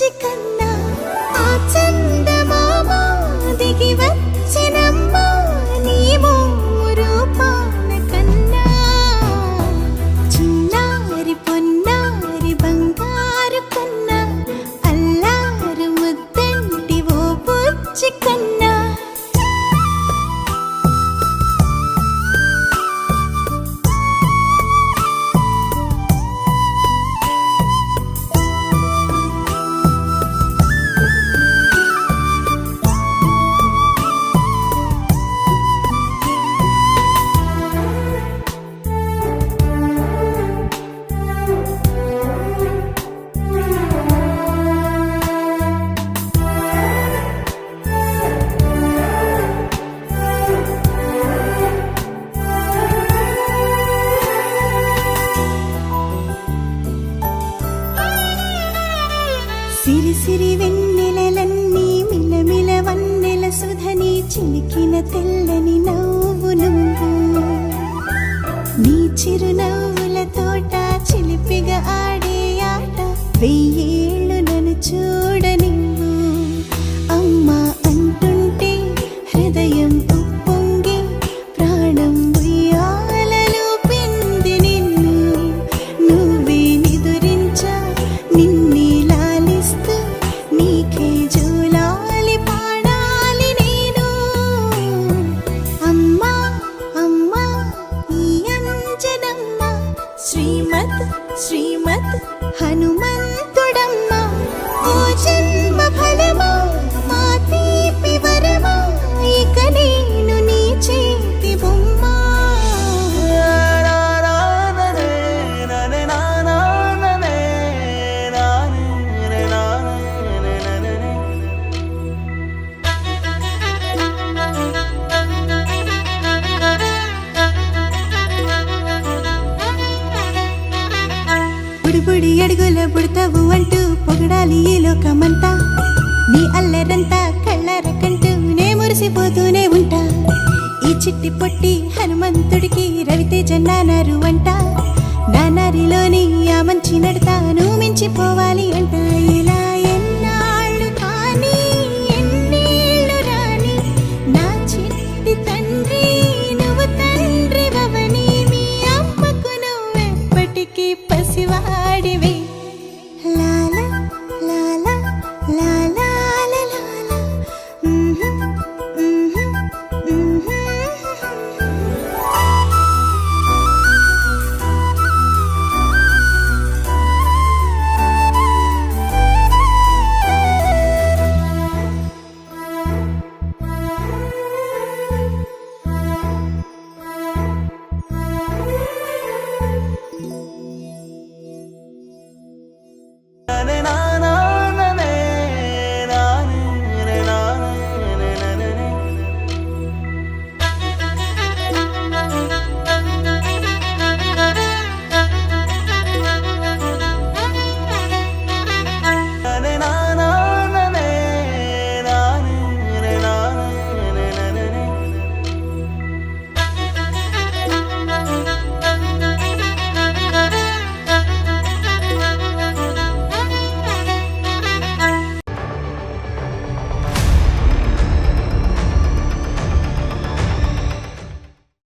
బుజ్జి కన్నా ఆ చందమామ దిగి వచ్చినమ్మ నీ మోము రూపాన కన్నా చిన్నారి పొన్నారి బంగారు కన్నా అల్లారు ముద్దంటి ఓ బుజ్జి కన్నా సిరి సిరి వెన్నెలలన్నీ మిలమిల వన్నెల సుధని చిలికిన తెల్లని నవ్వు నువ్వు నీ చిరునవ్వుల తోట చిలిపిగా ఆడే ఆట వెయ్యేళ్ళు నన్ను చూడనివ్వు అమ్మా అంటుంటే హృదయం ఉప్పొంగి ప్రాణం ఉయ్యాలలో పిండి నిన్ను నువ్వే నిదురించా నిన్నే నీకే జోలాలి పాడాలి నేను అమ్మా అమ్మా ఈ అంజనమ్మ శ్రీమత్ శ్రీమత్ హనుమంతుడమ్మ ఓ జన్మ ఫలమా మా తీపి వరమా ఇక నేను నీ చేతి బొమ్మ బుడి అడుగుల బుడతావు అంటూ పొగడాలి ఈ లోకమంతా నీ అల్లరంతా కళ్ళరకంటూ నే మురిసిపోతూనే ఉంటా ఈ చిట్టి పొట్టి హనుమంతుడికి రవితేజ నానారు అంట నానారిలోని ఆ మంచి నడతా నువ్వు మించిపోవాలి అంట